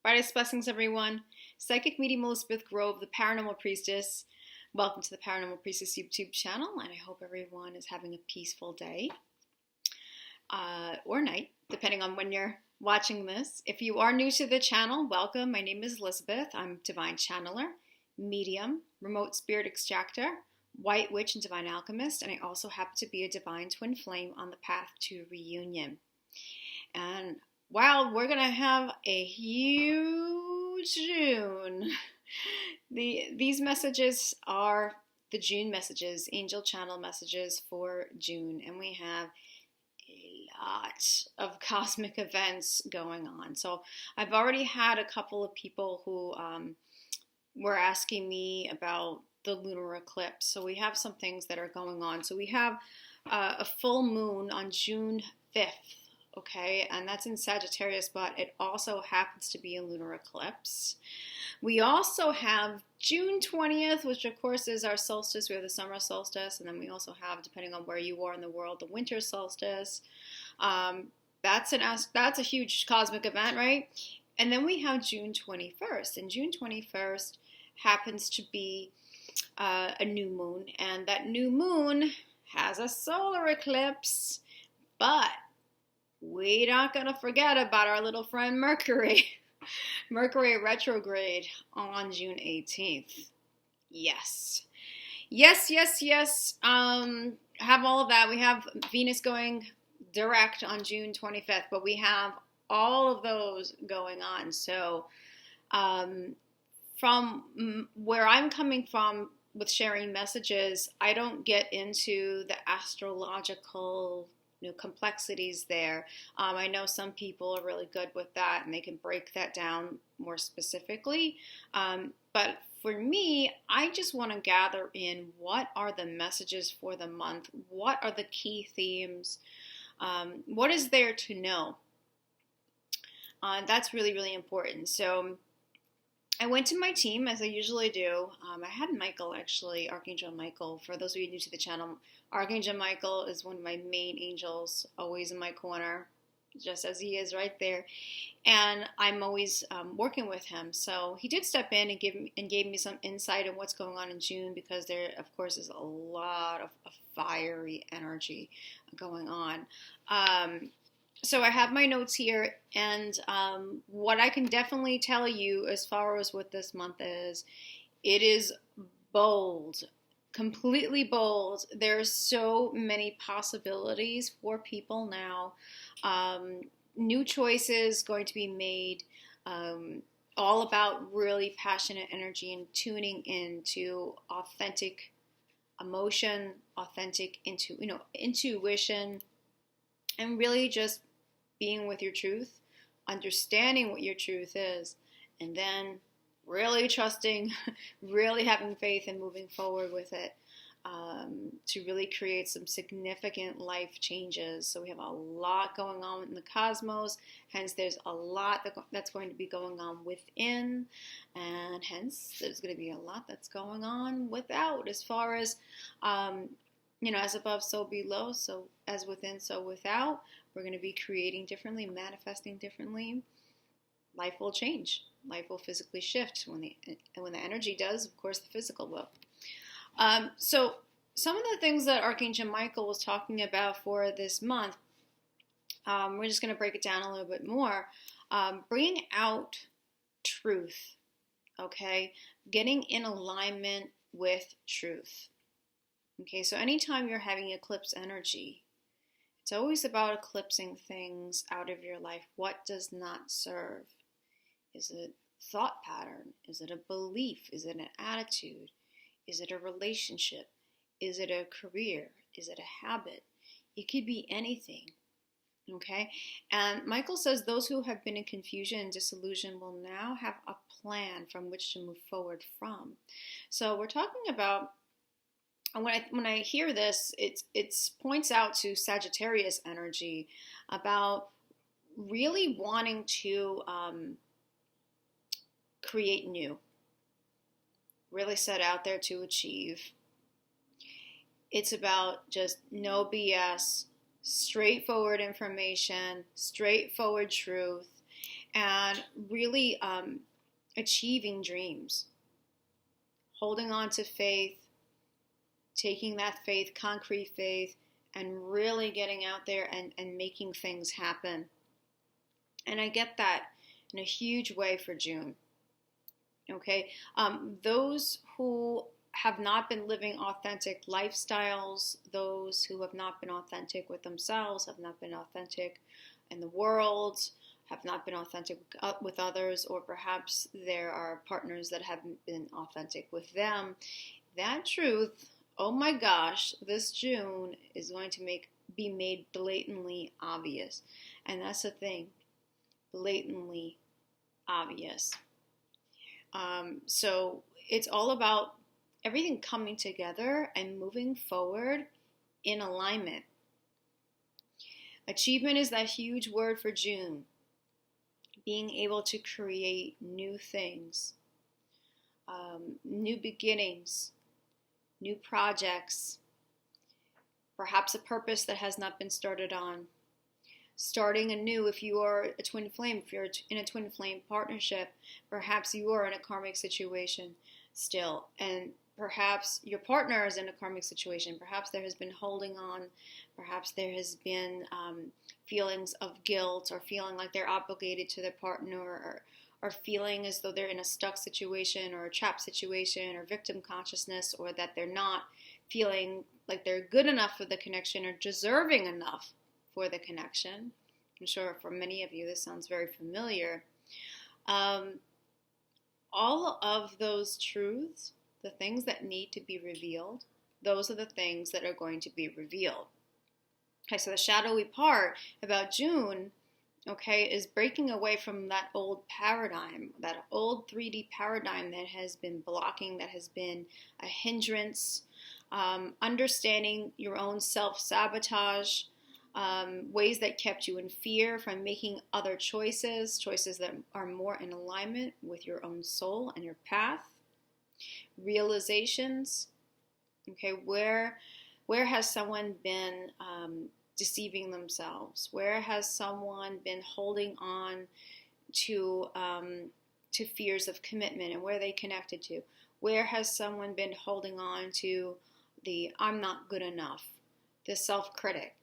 Brightest blessings, everyone. Psychic medium Elizabeth Grove, the Paranormal Priestess. Welcome to the Paranormal Priestess YouTube channel, and I hope everyone is having a peaceful day or night, depending on when you're watching this. If you are new to the channel, welcome. My name is Elizabeth. I'm Divine Channeler, Medium, Remote Spirit Extractor, White Witch, and Divine Alchemist, and I also happen to be a Divine Twin Flame on the path to reunion. And wow, we're going to have a huge June. These messages are the June messages, angel channel messages for June. And we have a lot of cosmic events going on. So I've already had a couple of people who were asking me about the lunar eclipse. So we have some things that are going on. So we have a full moon on June 5th. Okay, and that's in Sagittarius, but it also happens to be a lunar eclipse. We also have June 20th, which of course is our solstice. We have the summer solstice, and then we also have, depending on where you are in the world, the winter solstice. That's a huge cosmic event, right? And then we have June 21st, and June 21st happens to be a new moon, and that new moon has a solar eclipse, but we're not going to forget about our little friend Mercury. Mercury retrograde on June 18th. Yes. Have all of that. We have Venus going direct on June 25th, but we have all of those going on. So from where I'm coming from with sharing messages, I don't get into the astrological complexities there. I know some people are really good with that and they can break that down more specifically. But for me, I just want to gather in what are the messages for the month? What are the key themes? What is there to know? That's really, really important. So I went to my team, as I usually do. I had Michael, actually, Archangel Michael. For those of you new to the channel, Archangel Michael is one of my main angels, always in my corner, just as he is right there. And I'm always working with him. So he did step in and gave me some insight on what's going on in June, because there, of course, is a lot of fiery energy going on. So I have my notes here, and what I can definitely tell you as far as what this month is, it is bold, completely bold. There's so many possibilities for people now. New choices going to be made, all about really passionate energy and tuning into authentic emotion, authentic intuition, and really just being with your truth, understanding what your truth is, and then really trusting, really having faith and moving forward with it, to really create some significant life changes. So we have a lot going on in the cosmos, hence there's a lot that's going to be going on within, and hence there's going to be a lot that's going on without, as far as as above, so below, so as within, so without. We're going to be creating differently, manifesting differently. Life will change. Life will physically shift. When the energy does, of course, the physical will. So some of the things that Archangel Michael was talking about for this month, we're just going to break it down a little bit more. Bringing out truth, okay? Getting in alignment with truth. Okay, so anytime you're having eclipse energy, it's always about eclipsing things out of your life. What does not serve? Is it a thought pattern? Is it a belief? Is it an attitude? Is it a relationship? Is it a career? Is it a habit? It could be anything. Okay? And Michael says those who have been in confusion and disillusion will now have a plan from which to move forward from. So we're talking about, when I hear this, it points out to Sagittarius energy about really wanting to create new, really set out there to achieve. It's about just no BS, straightforward information, straightforward truth, and really achieving dreams, holding on to faith, taking that faith, concrete faith, and really getting out there and making things happen. And I get that in a huge way for June. Okay, those who have not been living authentic lifestyles, those who have not been authentic with themselves, have not been authentic in the world, have not been authentic with others, or perhaps there are partners that haven't been authentic with them. That truth, oh my gosh, this June is going to be made blatantly obvious. And that's the thing, blatantly obvious. So it's all about everything coming together and moving forward in alignment. Achievement is that huge word for June. Being able to create new things, new beginnings, new projects, perhaps a purpose that has not been started on. Starting anew if you are a twin flame, if you're in a twin flame partnership, perhaps you are in a karmic situation still, and perhaps your partner is in a karmic situation. Perhaps there has been holding on, perhaps there has been feelings of guilt, or feeling like they're obligated to their partner, or feeling as though they're in a stuck situation or a trapped situation, or victim consciousness, or that they're not feeling like they're good enough for the connection or deserving enough for the connection. I'm sure for many of you this sounds very familiar. All of those truths, the things that need to be revealed, those are the things that are going to be revealed. Okay, so the shadowy part about June, okay, is breaking away from that old paradigm, that old 3D paradigm that has been blocking, that has been a hindrance, understanding your own self-sabotage, ways that kept you in fear from making other choices that are more in alignment with your own soul and your path. Realizations, okay, where has someone been deceiving themselves? Where has someone been holding on to fears of commitment, and where are they connected to? Where has someone been holding on to the I'm not good enough, the self-critic?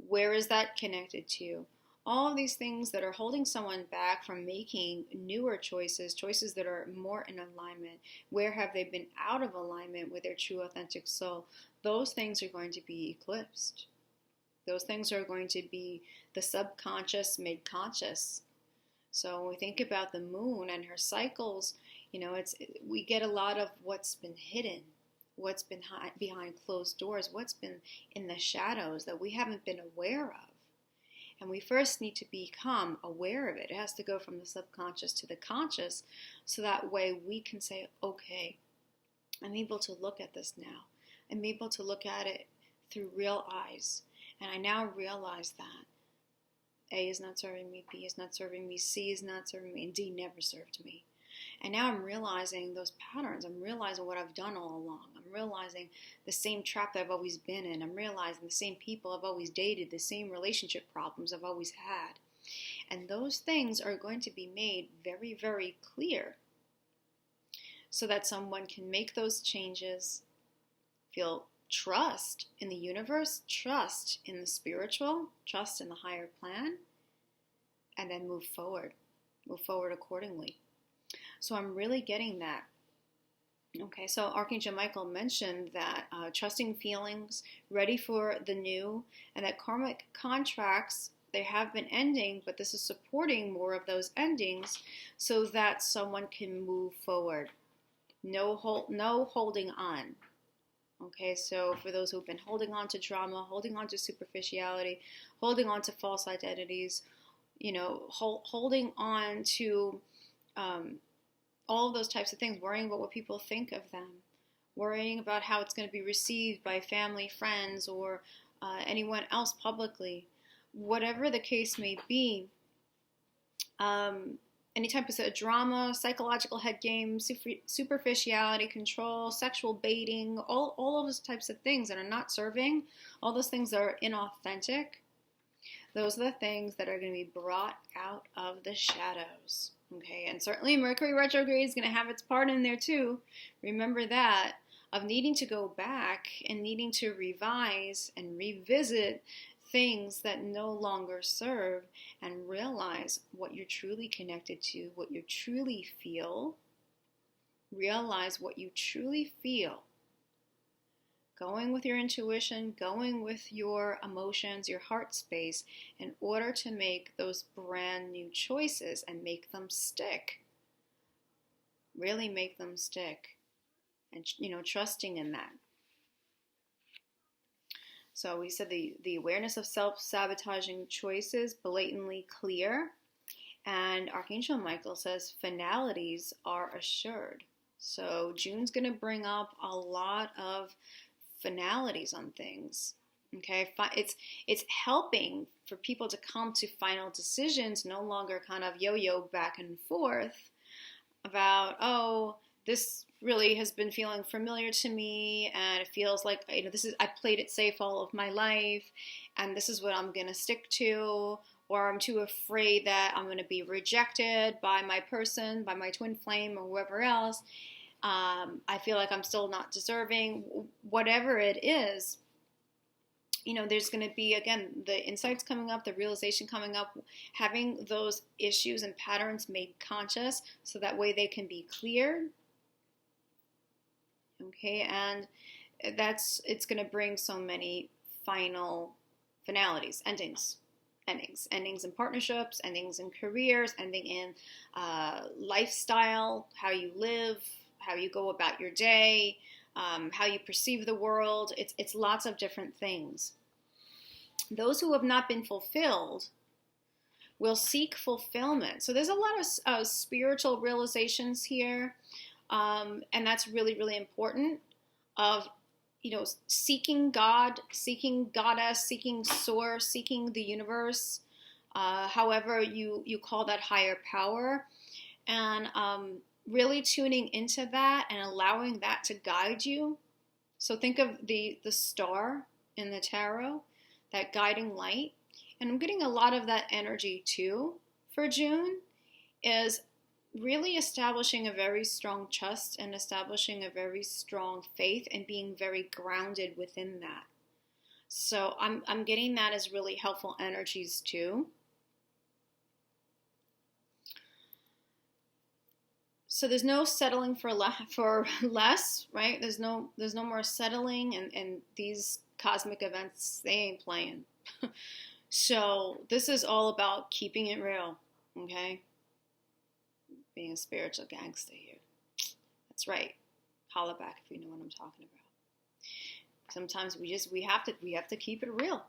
Where is that connected to? All of these things that are holding someone back from making newer choices that are more in alignment. Where have they been out of alignment with their true authentic soul? Those things are going to be eclipsed. Those things are going to be the subconscious made conscious. So when we think about the moon and her cycles, we get a lot of what's been hidden, what's been behind closed doors, what's been in the shadows that we haven't been aware of. And we first need to become aware of it. It has to go from the subconscious to the conscious, so that way we can say, okay, I'm able to look at this now. I'm able to look at it through real eyes. And I now realize that A is not serving me, B is not serving me, C is not serving me, and D never served me. And now I'm realizing those patterns. I'm realizing what I've done all along. I'm realizing the same trap that I've always been in. I'm realizing the same people I've always dated, the same relationship problems I've always had. And those things are going to be made very, very clear, so that someone can make those changes, feel trust in the universe, trust in the spiritual, trust in the higher plan, and then move forward accordingly. So I'm really getting that. Okay, so Archangel Michael mentioned that trusting feelings, ready for the new, and that karmic contracts, they have been ending, but this is supporting more of those endings so that someone can move forward. No holding on. Okay, so for those who've been holding on to drama, holding on to superficiality, holding on to false identities, holding on to all of those types of things, worrying about what people think of them, worrying about how it's going to be received by family, friends, or anyone else publicly. Whatever the case may be, any type of drama, psychological head games, superficiality, control, sexual baiting, all of those types of things that are not serving, all those things that are inauthentic, Those are the things that are going to be brought out of the shadows. Okay, and certainly Mercury retrograde is going to have its part in there too. Remember that, of needing to go back and needing to revise and revisit things that no longer serve, and realize what you're truly connected to, what you truly feel. Realize what you truly feel. Going with your intuition, going with your emotions, your heart space, in order to make those brand new choices and make them stick. Really make them stick. And, trusting in that. So we said the awareness of self-sabotaging choices, blatantly clear. And Archangel Michael says finalities are assured. So June's going to bring up a lot of finalities on things. Okay, it's helping for people to come to final decisions, no longer kind of yo-yo back and forth about, oh, this really has been feeling familiar to me, and it feels like, I played it safe all of my life, and this is what I'm going to stick to, or I'm too afraid that I'm going to be rejected by my person, by my twin flame, or whoever else. I feel like I'm still not deserving. Whatever it is, there's going to be, again, the insights coming up, the realization coming up, having those issues and patterns made conscious so that way they can be cleared. Okay, and it's going to bring so many finalities, endings in partnerships, endings in careers, ending in lifestyle, how you live, how you go about your day, how you perceive the world. It's lots of different things. Those who have not been fulfilled will seek fulfillment. So there's a lot of spiritual realizations here, and that's really, really important, of seeking God, seeking Goddess, seeking Source, seeking the universe, however you call that higher power, and really tuning into that and allowing that to guide you. So think of the star in the tarot, that guiding light. And I'm getting a lot of that energy too for June, is really establishing a very strong trust and establishing a very strong faith and being very grounded within that. So I'm getting that as really helpful energies too. So there's no settling for less, right? There's no more settling, and these cosmic events, they ain't playing. So this is all about keeping it real, okay? Being a spiritual gangster here. That's right. Holla back if you know what I'm talking about. Sometimes we have to keep it real.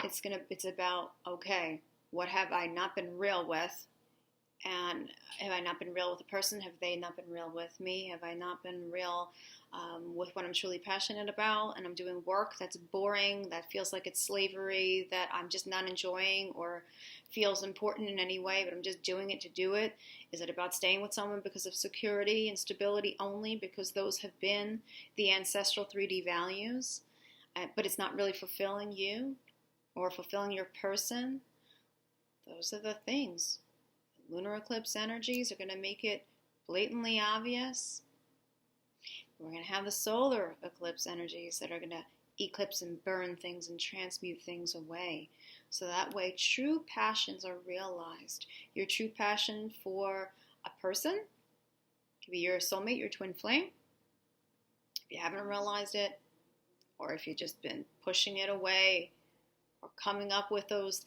It's about, okay, what have I not been real with? And have I not been real with a person? Have they not been real with me? Have I not been real with what I'm truly passionate about? And I'm doing work that's boring, that feels like it's slavery, that I'm just not enjoying or feels important in any way, but I'm just doing it to do it. Is it about staying with someone because of security and stability only, because those have been the ancestral 3D values, but it's not really fulfilling you or fulfilling your person? Those are the things. Lunar eclipse energies are going to make it blatantly obvious. We're going to have the solar eclipse energies that are going to eclipse and burn things and transmute things away. So that way true passions are realized. Your true passion for a person, it could be your soulmate, your twin flame. If you haven't realized it, or if you've just been pushing it away, or coming up with those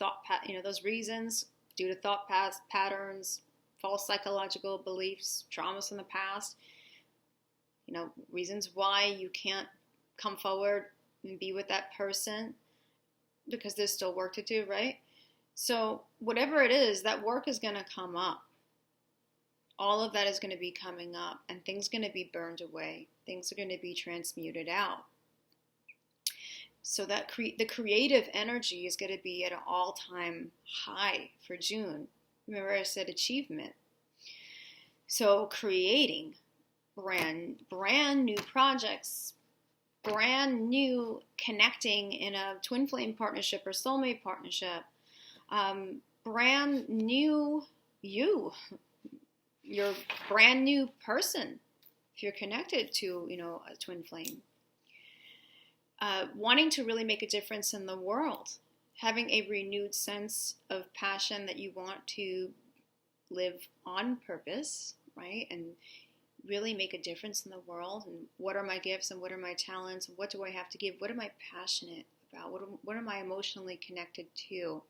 those reasons due to thought patterns, false psychological beliefs, traumas from the past, reasons why you can't come forward and be with that person because there's still work to do, right? So whatever it is, that work is going to come up. All of that is going to be coming up, and things are going to be burned away. Things are going to be transmuted out. So that the creative energy is going to be at an all-time high for June. Remember I said achievement. So creating brand new projects, brand new connecting in a twin flame partnership or soulmate partnership, brand new you, your brand new person, if you're connected to, a twin flame, wanting to really make a difference in the world, having a renewed sense of passion that you want to live on purpose, right? And really make a difference in the world. And what are my gifts and what are my talents? And what do I have to give? What am I passionate about? What am I emotionally connected to?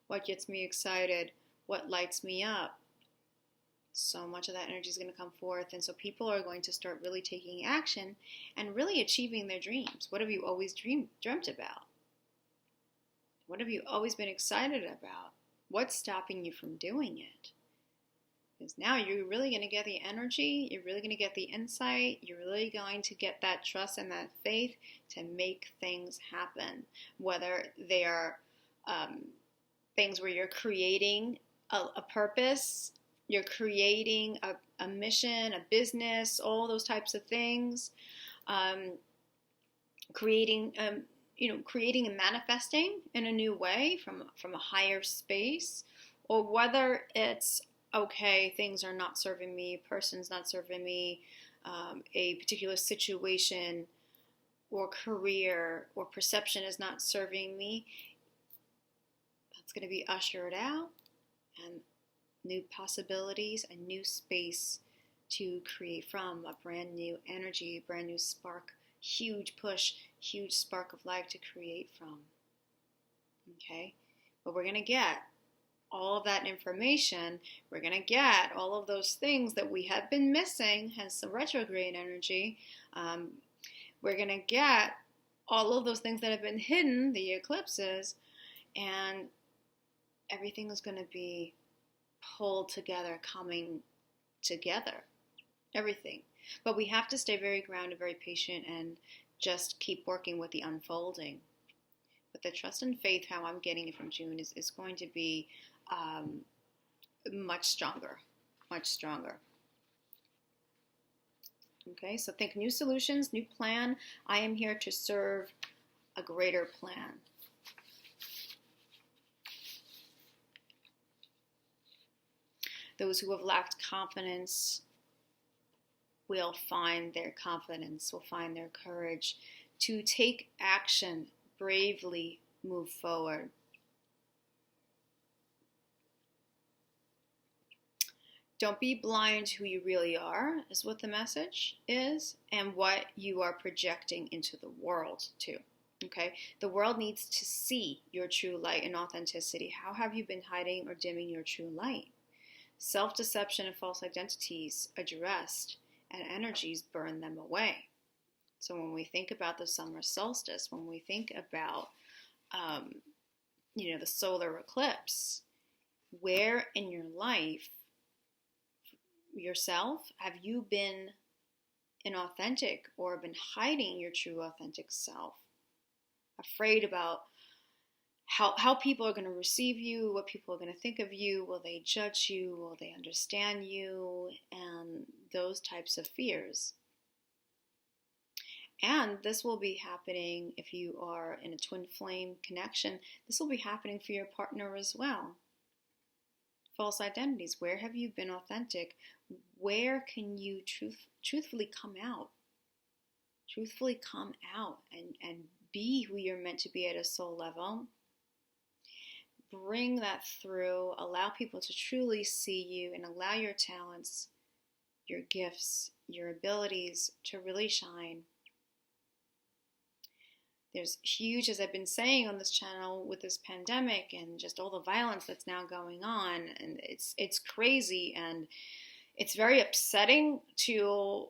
What gets me excited? What lights me up? So much of that energy is going to come forth. And so people are going to start really taking action and really achieving their dreams. What have you always dreamt about? What have you always been excited about? What's stopping you from doing it? Because now you're really going to get the energy, you're really going to get the insight, you're really going to get that trust and that faith to make things happen. Whether they are things where you're creating a purpose, you're creating a mission, a business, all those types of things, creating and manifesting in a new way from a higher space, or whether it's, okay, things are not serving me, a person's not serving me, a particular situation or career or perception is not serving me, that's going to be ushered out, and new possibilities, a new space to create from, a brand new energy, a brand new spark, huge push, huge spark of life to create from. Okay? But we're going to get all of that information, we're going to get all of those things that we have been missing, hence the retrograde energy. We're going to get all of those things that have been hidden, the eclipses, and everything is going to be pulled together, coming together, everything. But we have to stay very grounded, very patient, and just keep working with the unfolding. But the trust and faith, how I'm getting it from June, is going to be much stronger, much stronger. Okay, so think new solutions, new plan. I am here to serve a greater plan. Those who have lacked confidence will find their confidence, will find their courage to take action, bravely move forward. Don't be blind to who you really are, is what the message is, and what you are projecting into the world too. Okay? The world needs to see your true light and authenticity. How have you been hiding or dimming your true light? Self-deception and false identities addressed, and energies burn them away. So when we think about the summer solstice, when we think about the solar eclipse, where in your life yourself have you been inauthentic or been hiding your true authentic self? Afraid about how people are going to receive you, what people are going to think of you, will they judge you, will they understand you, and those types of fears. And this will be happening if you are in a twin flame connection. This will be happening for your partner as well. False identities. Where have you been authentic? Where can you truthfully come out? Truthfully come out and be who you're meant to be at a soul level. Bring that through. Allow people to truly see you and allow your talents, your gifts, your abilities to really shine. There's huge, as I've been saying on this channel, with this pandemic and just all the violence that's now going on, and it's crazy, and it's very upsetting to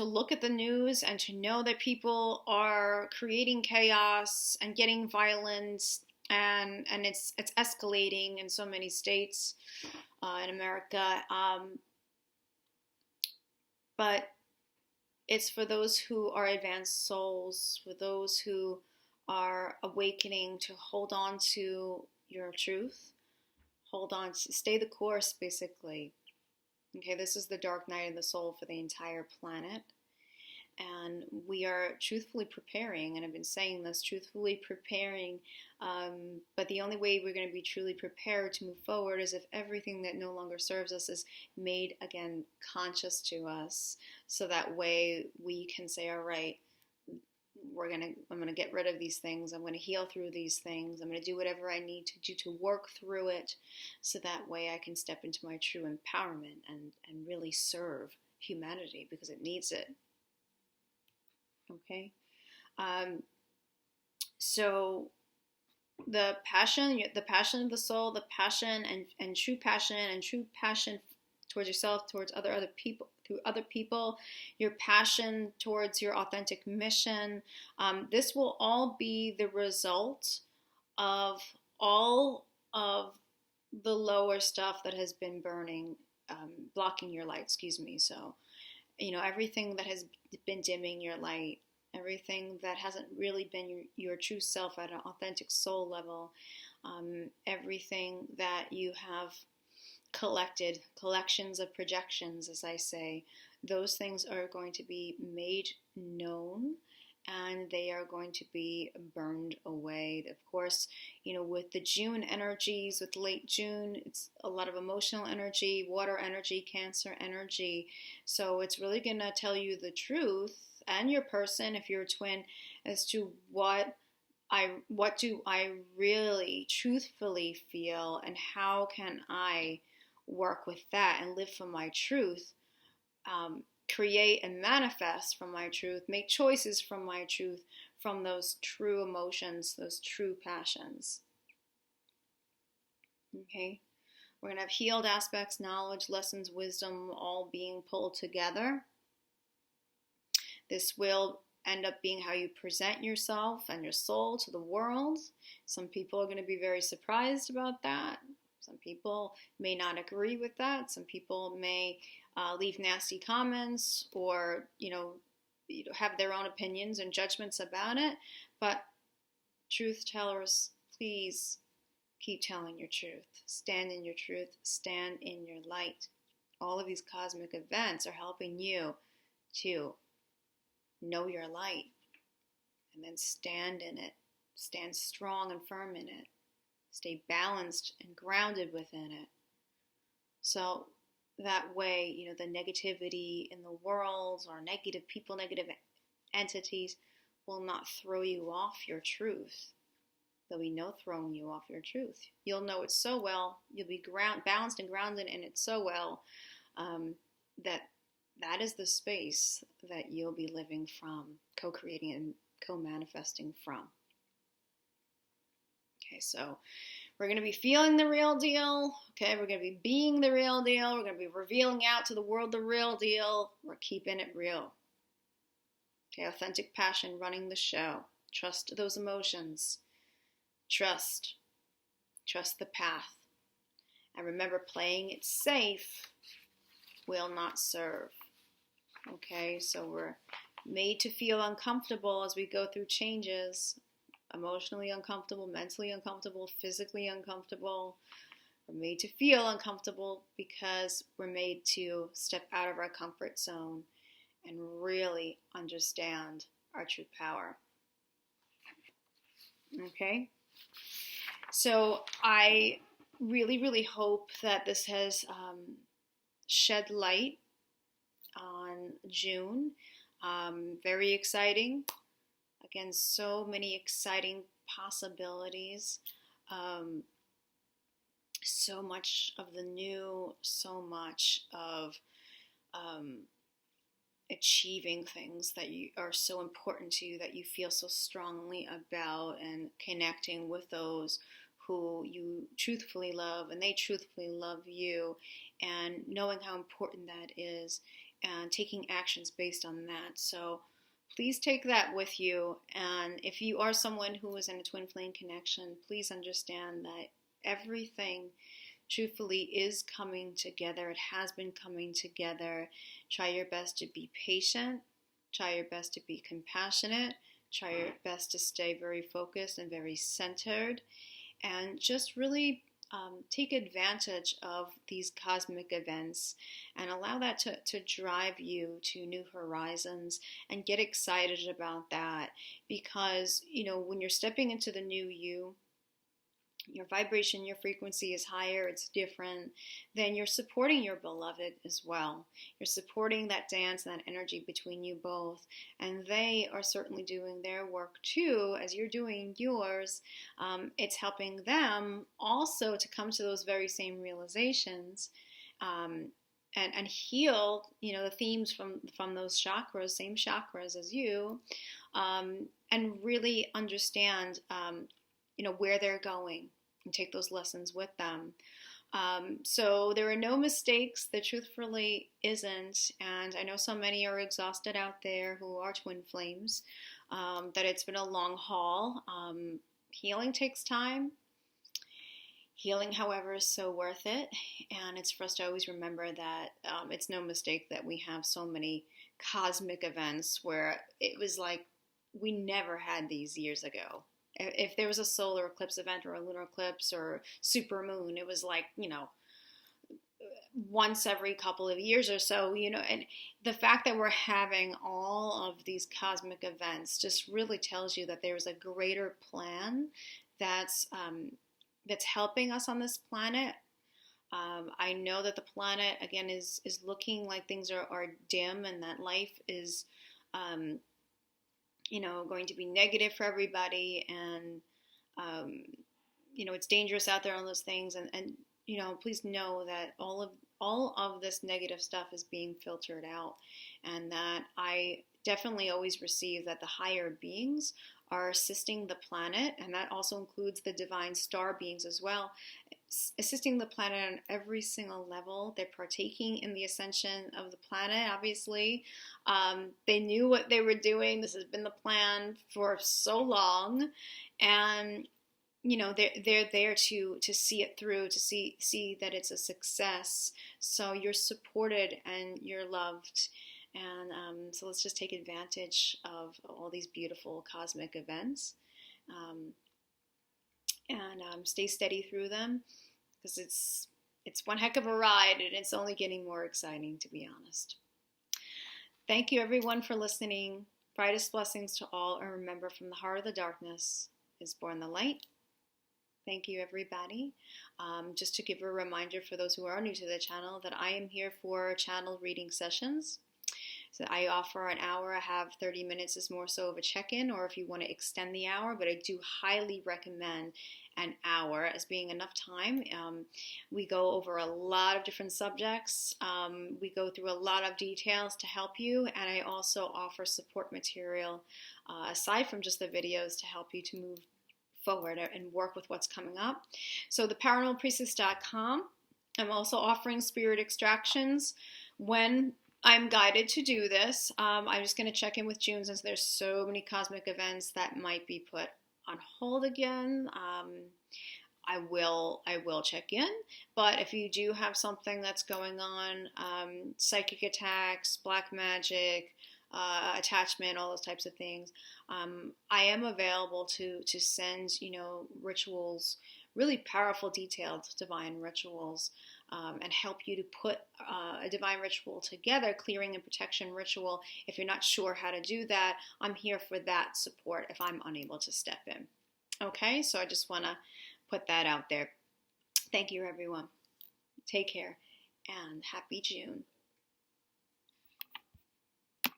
look at the news and to know that people are creating chaos and getting violence, and it's escalating in so many states in America. But it's for those who are advanced souls, for those who are awakening to hold on to your truth, hold on to stay the course, basically. Okay, this is the dark night of the soul for the entire planet. And we are truthfully preparing, and I've been saying this, truthfully preparing, but the only way we're going to be truly prepared to move forward is if everything that no longer serves us is made again conscious to us, so that way we can say, all right, I'm gonna get rid of these things, I'm gonna heal through these things, I'm gonna do whatever I need to do to work through it, so that way I can step into my true empowerment and really serve humanity because it needs it. Okay, so the passion of the soul, the passion and true passion towards yourself, towards other people, through other people, your passion towards your authentic mission. This will all be the result of all of the lower stuff that has been burning, blocking your light, So, everything that has been dimming your light, everything that hasn't really been your true self at an authentic soul level, everything that you have collections of projections, as I say, those things are going to be made known and they are going to be burned away. Of course, with the June energies, with late June, it's a lot of emotional energy, water energy, Cancer energy. So it's really going to tell you the truth, and your person, if you're a twin, as to what do I really truthfully feel, and how can I work with that and live from my truth, create and manifest from my truth, make choices from my truth, from those true emotions, those true passions. Okay, we're going to have healed aspects, knowledge, lessons, wisdom, all being pulled together. This will end up being how you present yourself and your soul to the world. Some people are going to be very surprised about that. Some people may not agree with that. Some people may leave nasty comments or, have their own opinions and judgments about it. But truth tellers, please keep telling your truth. Stand in your truth. Stand in your light. All of these cosmic events are helping you to know your light and then stand in it. Stand strong and firm in it. Stay balanced and grounded within it. So that way, the negativity in the world or negative people, negative entities will not throw you off your truth. There'll be no throwing you off your truth. You'll know it so well. You'll be balanced and grounded in it so well that is the space that you'll be living from, co-creating and co-manifesting from. Okay, so we're going to be feeling the real deal. Okay, we're going to be being the real deal. We're going to be revealing out to the world the real deal. We're keeping it real. Okay, authentic passion running the show. Trust those emotions. Trust the path. And remember, playing it safe will not serve. Okay, so we're made to feel uncomfortable as we go through changes. Emotionally uncomfortable, mentally uncomfortable, physically uncomfortable. We're made to feel uncomfortable because we're made to step out of our comfort zone and really understand our true power. Okay? So I really, really hope that this has shed light on June. Very exciting. Again, so many exciting possibilities. So much of the new, so much of achieving things that are so important to you, that you feel so strongly about, and connecting with those who you truthfully love and they truthfully love you, and knowing how important that is and taking actions based on that. So please take that with you. And if you are someone who is in a twin flame connection, please understand that everything truthfully is coming together. It has been coming together. Try your best to be patient. Try your best to be compassionate. Try your best to stay very focused and very centered. And just really take advantage of these cosmic events and allow that to drive you to new horizons and get excited about that. Because, when you're stepping into the new you, your vibration, your frequency is higher, it's different, then you're supporting your beloved as well. You're supporting that dance and that energy between you both. And they are certainly doing their work too, as you're doing yours. It's helping them also to come to those very same realizations. And heal, the themes from those chakras, same chakras as you, and really understand, where they're going, and take those lessons with them. So there are no mistakes. There truthfully isn't. And I know so many are exhausted out there who are twin flames, that it's been a long haul. Healing takes time. Healing, however, is so worth it. And it's for us to always remember that it's no mistake that we have so many cosmic events where it was like we never had these years ago. If there was a solar eclipse event or a lunar eclipse or super moon, it was like, once every couple of years or so, and the fact that we're having all of these cosmic events just really tells you that there's a greater plan that's helping us on this planet. I know that the planet, again, is looking like things are dim and that life is, going to be negative for everybody, and it's dangerous out there, all those things, and please know that all of this negative stuff is being filtered out, and that I definitely always receive that the higher beings are assisting the planet, and that also includes the divine star beings as well, assisting the planet on every single level. They're partaking in the ascension of the planet, obviously. They knew what they were doing. This has been the plan for so long, and they're there to see it through, to see that it's a success. So you're supported and you're loved. And so let's just take advantage of all these beautiful cosmic events, and stay steady through them, because it's one heck of a ride, and it's only getting more exciting, to be honest. Thank you, everyone, for listening. Brightest blessings to all, and remember, from the heart of the darkness is born the light. Thank you, everybody. Just to give a reminder for those who are new to the channel, that I am here for channel reading sessions. So I offer an hour. I have 30 minutes is more so of a check-in, or if you want to extend the hour, but I do highly recommend an hour as being enough time. We go over a lot of different subjects. We go through a lot of details to help you, and I also offer support material aside from just the videos to help you to move forward and work with what's coming up. So the paranormalpriestess.com. I'm also offering spirit extractions when I'm guided to do this. I'm just going to check in with June, since there's so many cosmic events that might be put on hold again. I will check in, but if you do have something that's going on, psychic attacks, black magic, attachment, all those types of things, I am available to send, rituals, really powerful, detailed divine rituals, and help you to put a divine ritual together, clearing and protection ritual. If you're not sure how to do that, I'm here for that support if I'm unable to step in. Okay, so I just want to put that out there. Thank you, everyone. Take care, and happy June.